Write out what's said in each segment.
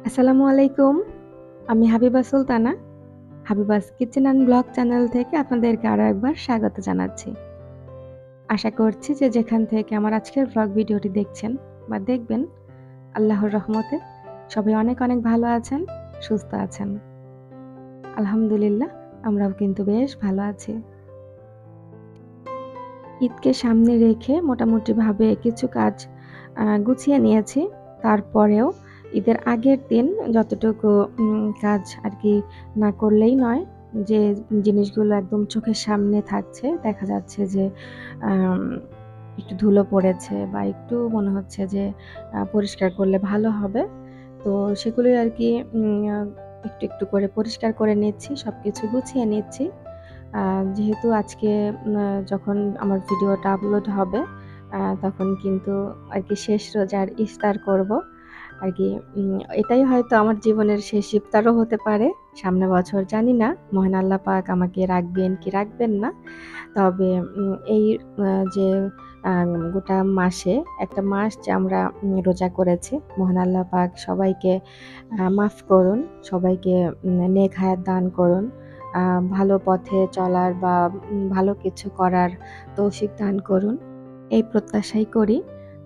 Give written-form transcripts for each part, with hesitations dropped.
আসসালামু আলাইকুম। আমি Habiba Sultana. Habiba's kitchen and blog channel থেকে আপনাদেরকে আরো একবার স্বাগত জানাচ্ছি। আশা করছি যে যেখান থেকে আমার আজকের ব্লগ ভিডিওটি দেখছেন বা দেখবেন, আল্লাহর রহমতে সবাই অনেক অনেক ভালো আছেন, সুস্থ আছেন। আলহামদুলিল্লাহ আমরাও কিন্তু বেশ ভালো আছি। ঈদকে সামনে রেখে মোটামুটিভাবে কিছু কাজ গুছিয়ে নিয়েছি। তারপরেও ঈদের আগের দিন যতটুকু কাজ আর কি না করলেই নয়, যে জিনিসগুলো একদম চোখের সামনে থাকছে, দেখা যাচ্ছে যে আম একটু ধুলো পড়েছে বা একটু মনে হচ্ছে যে পরিষ্কার করলে ভালো হবে। তো সেগুলোই আর কি একটু, একটু করে পরিষ্কার করে নিচ্ছি, সবকিছু গুছিয়ে নিচ্ছি। আ যেহেতু আজকে যখন আমার ভিডিওটা আপলোড হবে, তখন কিন্তু আরকি শেষ রোজার ইফতার করব। আরকি এটাই হয়তো আমার জীবনের শেষ ইফতারও হতে পারে। সামনের বছর জানি না মহান আল্লাহ পাক আমাকে রাখবেন কি রাখবেন না। তবে এই যে গোটা মাসে একটা মাস যে আমরা রোজা করেছি, মহান আল্লাহ পাক সবাইকে মাফ করুন, সবাইকে নেক হায়াত দান করুন। আ ভালো পথে চলার বা ভালো কিছু করার তৌফিক দান করুন। এই প্রত্যাশাই করি।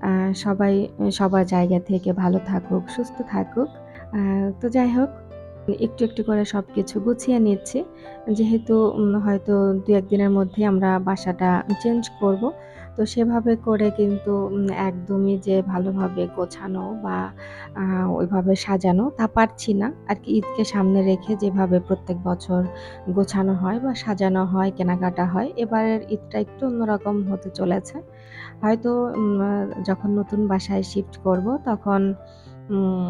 আ সবাই সবার জায়গা থেকে ভালো থাকুক, সুস্থ থাকুক। আ তো যাই হোক, একটু, একটু করে সবকিছু গুছিয়ে নিচ্ছি। যেহেতু হয়তো ২-১ দিনের মধ্যেই আমরা বাসাটা চেঞ্জ করব। তো সেভাবে করে কিন্তু একদমই যে ভালোভাবে গোছানো বা আ ওইভাবে সাজানো তা পারছি না। আরকি ঈদকে সামনে রেখে যেভাবে প্রত্যেক বছর গোছানো হয় বা সাজানো হয়, কেনাকাটা হয়, এবারের ঈদটা একটু অন্যরকম হতে চলেছে। হয়তো যখন নতুন বাসায় শিফট করব তখন উম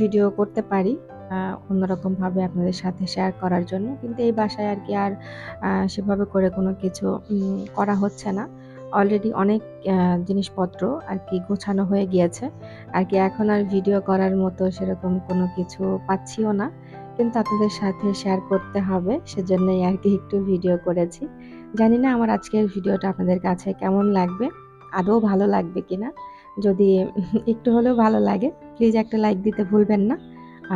ভিডিও করতে পারি আ অন্যরকমভাবে আপনাদের সাথে শেয়ার করার জন্য। কিন্তু এই বাসায় আরকি আর সেভাবে করে কোনো কিছু করা হচ্ছে না। অলরেডি অনেক আ জিনিসপত্র আরকি গোছানো হয়ে গিয়েছে। আরকি এখন আর ভিডিও করার মতো সেরকম কোনো কিছু পাচ্ছিও না। কিন্তু আপনাদের সাথে শেয়ার করতে হবে, সেজন্যই আরকি একটু ভিডিও করেছি। জানি না আমার আজকের ভিডিওটা আপনাদের কাছে কেমন লাগবে? আদৌ ভালো লাগবে কিনা? যদি একটু হলেও ভালো লাগে, প্লিজ একটা লাইক দিতে ভুলবেন না।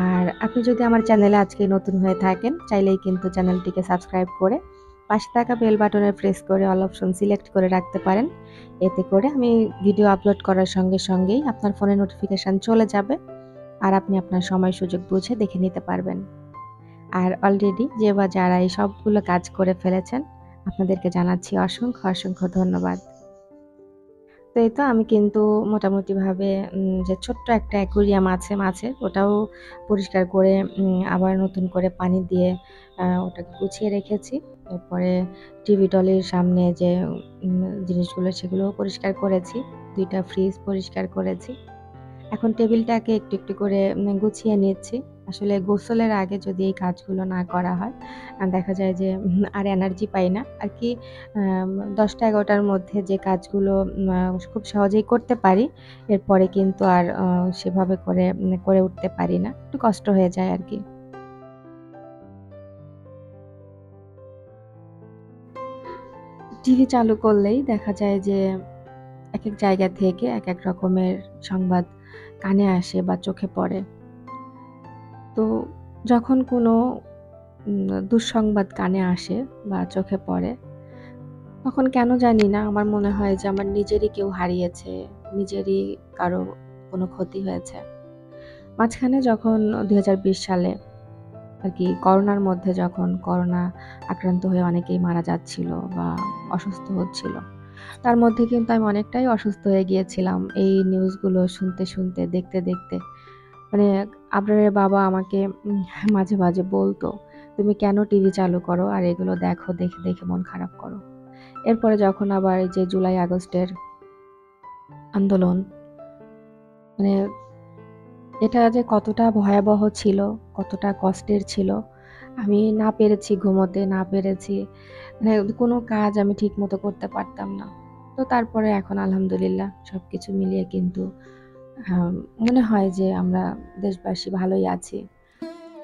আর আপনি যদি আমার চ্যানেলে আজকে নতুন হয়ে থাকেন, চাইলেই কিন্তু চ্যানেলটিকে সাবস্ক্রাইব করে পাশে থাকা বেল বাটনে প্রেস করে অল অপশন সিলেক্ট করে রাখতে পারেন। এতে করে আমি ভিডিও আপলোড করার সঙ্গে সঙ্গেই আপনার ফোনে নোটিফিকেশন চলে যাবে। আর আপনি আপনার সময় সুযোগ বুঝে দেখে নিতে পারবেন। আর অলরেডি যে বা যারা এই সবগুলো কাজ করে ফেলেছেন, আপনাদেরকে জানাচ্ছি অসংখ্য, অসংখ্য ধন্যবাদ। তো এই তো আমি কিন্তু মোটামুটিভাবে যে ছোট্ট একটা অ্যাকুরিয়াম আছে মাছের, ওটাও পরিষ্কার করে আবার নতুন করে পানি দিয়ে ওটাকে গুছিয়ে রেখেছি। এরপরে টিভি টলির সামনে যে জিনিসগুলো সেগুলোও পরিষ্কার করেছি। ২ টা ফ্রিজ পরিষ্কার করেছি। এখন টেবিলটাকে একটু, একটু করে গুছিয়ে নিচ্ছি। আসলে গোসলের আগে যদি এই কাজগুলো না করা হয়, দেখা যায় যে আর এনার্জি পাই না। আরকি ১০টা-১১টার মধ্যে যে কাজগুলো খুব সহজেই করতে পারি, এরপরে কিন্তু আর সেভাবে করে উঠতে পারি না। একটু কষ্ট হয়ে যায় আরকি। টিভি চালু করলেই দেখা যায় যে একেক জায়গা থেকে একেক রকমের সংবাদ কানে আসে বা চোখে পড়ে। তো যখন কোনো দুঃসংবাদ কানে আসে বা চোখে পড়ে, তখন কেন জানি না আমার মনে হয় যে আমার নিজেরই কেউ হারিয়েছে, নিজেরই কারো কোনো ক্ষতি হয়েছে। মাঝখানে যখন ২০২০ সালে আরকি করোনার মধ্যে যখন করোনা আক্রান্ত হয়ে অনেকেই মারা যাচ্ছিল বা অসুস্থ হচ্ছিল, তার মধ্যে কিন্তু আমি অনেকটাই অসুস্থ হয়ে গিয়েছিলাম এই নিউজগুলো শুনতে, শুনতে, দেখতে, দেখতে। মানে আবরারের বাবা আমাকে মাঝে, মাঝে বলতো, "তুমি কেন টিভি চালু করো আর এগুলো দেখো, দেখে, দেখে মন খারাপ করো?" এরপরে যখন আবার এই যে জুলাই আগস্টের আন্দোলন, মানে এটা যে কতটা ভয়াবহ ছিল, কতটা কষ্টের ছিল, আমি না পেরেছি ঘুমোতে, না পেরেছি মানে কোনো কাজ আমি ঠিকমতো করতে পারতাম না। তো তারপরে এখন আলহামদুলিল্লাহ সবকিছু মিলিয়ে কিন্তু আ মনে হয় যে আমরা দেশবাসী ভালোই আছি।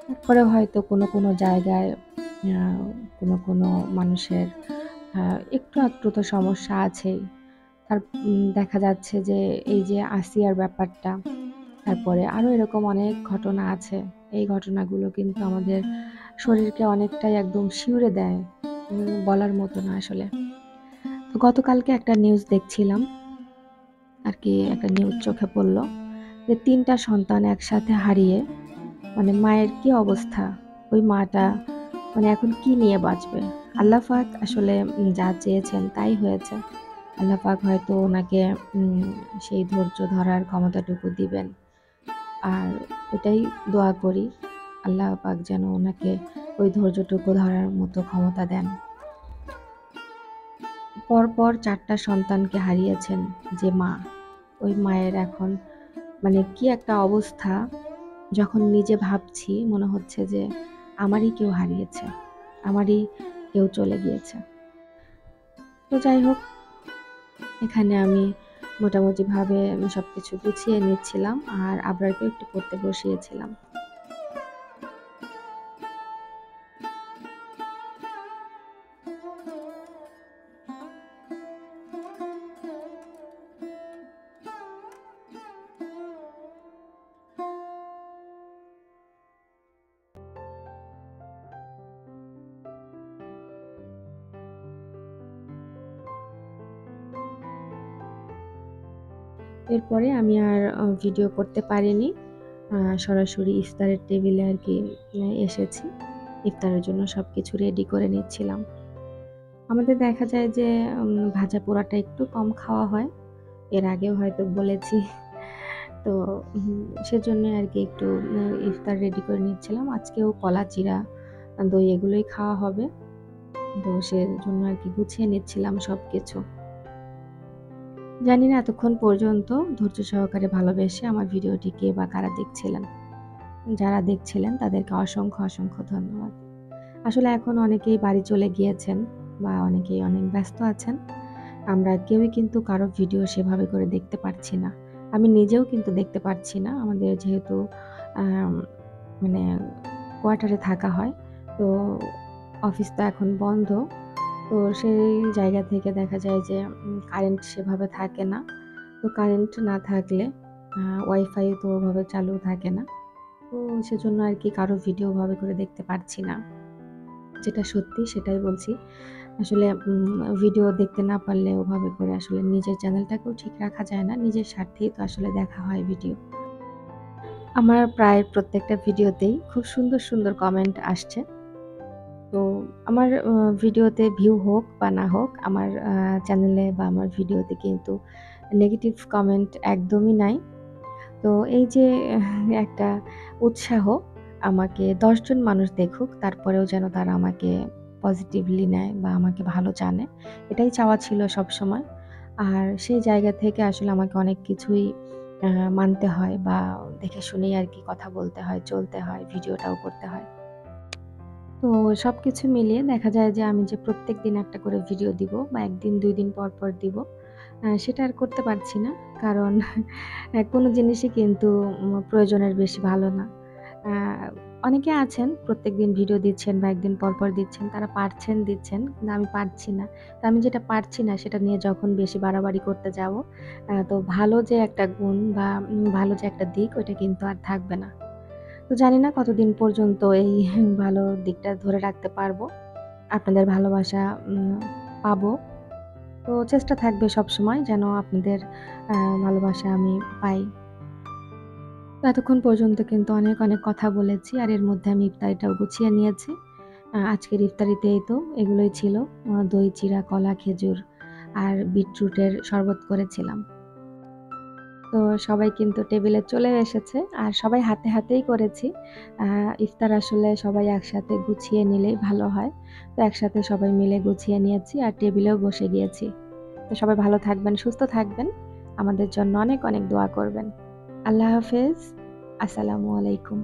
তারপরেও হয়তো কোনো জায়গায় আ কোনো মানুষের আ একটু আধটু তো সমস্যা আছেই। তার দেখা যাচ্ছে যে এই যে আসিয়ার ব্যাপারটা, তারপরে আরও এরকম অনেক ঘটনা আছে। এই ঘটনাগুলো কিন্তু আমাদের শরীরকে অনেকটাই একদম শিউরে দেয়, বলার মতো না আসলে। তো গতকালকে একটা নিউজ দেখছিলাম, আর কি একটা নিউজ চোখে পড়ল যে ৩টা সন্তান একসাথে হারিয়ে মানে মায়ের কি অবস্থা, ওই মাটা মানে এখন কি নিয়ে বাঁচবে। আল্লাহ পাক আসলে যা চেয়েছেন তাই হয়েছে। আল্লাহ পাক হয়তো ওনাকে সেই ধৈর্য ধরার ক্ষমতাটুকু দিবেন। আর ওটাই দোয়া করি, আল্লাহ পাক যেন ওনাকে ওই ধৈর্যটুকু ধরার মতো ক্ষমতা দেন। পরপর 4টা সন্তানকে হারিয়েছেন যে মা, ওই মায়ের এখন মানে কি একটা অবস্থা। যখন নিজে ভাবছি মনে হচ্ছে যে আমারই কেউ হারিয়েছে, আমারই কেউ চলে গিয়েছে। তো যাই হোক, এখানে আমি মোটামুটিভাবে সবকিছু গুছিয়ে নিচ্ছিলাম আর আবরারকেও একটু পড়তে বসিয়েছিলাম। এরপরে আমি আর ভিডিও করতে পারিনি। সরাসরি ইফতারের টেবিলে আর কি এসেছি। ইফতারের জন্য সবকিছু রেডি করে নিচ্ছিলাম। আমাদের দেখা যায় যে ভাজা পোড়াটা একটু কম খাওয়া হয়। এর আগেও হয়তো বলেছি। তো সেজন্য আর কি একটু ইফতার রেডি করে নিচ্ছিলাম। আজকেও কলা, চিড়া, দই এগুলোই খাওয়া হবে। তো সেজন্য আর কি গুছিয়ে নিচ্ছিলাম সবকিছু। জানি না এতক্ষণ পর্যন্ত ধৈর্য সহকারে ভালোবেসে আমার ভিডিওটি কে বা কারা দেখছিলেন। যারা দেখছিলেন তাদেরকে অসংখ্য ধন্যবাদ। আসলে এখন অনেকেই বাড়ি চলে গিয়েছেন বা অনেকেই অনেক ব্যস্ত আছেন। আমরা কেউই কিন্তু কারো ভিডিও সেভাবে করে দেখতে পারছি না। আমি নিজেও কিন্তু দেখতে পারছি না। আমাদের যেহেতু মানে কোয়ার্টারে থাকা হয়, তো অফিস তো এখন বন্ধ। তো সেই জায়গা থেকে দেখা যায় যে কারেন্ট সেভাবে থাকে না। তো কারেন্ট না থাকলে ওয়াইফাই তো ওভাবে চালু থাকে না। তো সেজন্য আর কি কারো ভিডিও ওভাবে করে দেখতে পারছি না। যেটা সত্যি সেটাই বলছি। আসলে ভিডিও দেখতে না পারলে ওভাবে করে আসলে নিজের চ্যানেলটাকেও ঠিক রাখা যায় না। নিজের স্বার্থেই তো আসলে দেখা হয় ভিডিও। আমার প্রায় প্রত্যেকটা ভিডিওতেই খুব সুন্দর কমেন্ট আসছে। তো আমার ভিডিওতে ভিউ হোক বা না হোক, আমার চ্যানেলে বা আমার ভিডিওতে কিন্তু নেগেটিভ কমেন্ট একদমই নাই। তো এই যে একটা উৎসাহ, আমাকে ১০ জন মানুষ দেখুক তারপরেও যেন তারা আমাকে পজিটিভলি নেয় বা আমাকে ভালো জানে, এটাই চাওয়া ছিল সবসময়। আর সেই জায়গা থেকে আসলে আমাকে অনেক কিছুই মানতে হয় বা দেখে শুনেই আর কি কথা বলতে হয়, চলতে হয়, ভিডিওটাও করতে হয়। তো সবকিছু মিলিয়ে দেখা যায় যে আমি যে প্রত্যেকদিন একটা করে ভিডিও দিব বা ১ দিন ২ দিন পর দিব, সেটা আর করতে পারছি না। কারণ কোনো জিনিসই কিন্তু প্রয়োজনের বেশি ভালো না। আ অনেকে আছেন প্রত্যেকদিন ভিডিও দিচ্ছেন বা ১ দিন পর দিচ্ছেন। তারা পারছেন দিচ্ছেন, কিন্তু আমি পারছি না। তো আমি যেটা পারছি না সেটা নিয়ে যখন বেশি বাড়াবাড়ি করতে যাব, তো ভালো যে একটা গুণ বা ভালো যে একটা দিক ওইটা কিন্তু আর থাকবে না। তো জানি না কতদিন পর্যন্ত এই ভালো দিকটা ধরে রাখতে পারবো। আপনাদের ভালোবাসা পাবো। তো চেষ্টা থাকবে সবসময় যেন আপনাদের আ ভালোবাসা আমি পাই। তো এতক্ষণ পর্যন্ত কিন্তু অনেক কথা বলেছি। আর এর মধ্যে আমি ইফতারিটাও গুছিয়ে নিয়েছি। আজকের ইফতারিতে এই তো এগুলোই ছিল। দই, চিড়া, কলা, খেজুর আর বিটরুটের শরবত করেছিলাম। তো সবাই কিন্তু টেবিলে চলে এসেছে আর সবাই হাতেই করেছি। আ ইফতার আসলে সবাই একসাথে গুছিয়ে নিলেই ভালো হয়। তো একসাথে সবাই মিলে গুছিয়ে নিয়েছি আর টেবিলেও বসে গিয়েছি। তো সবাই ভালো থাকবেন, সুস্থ থাকবেন। আমাদের জন্য অনেক দোয়া করবেন। আল্লাহ হাফেজ। আসসালামু আলাইকুম।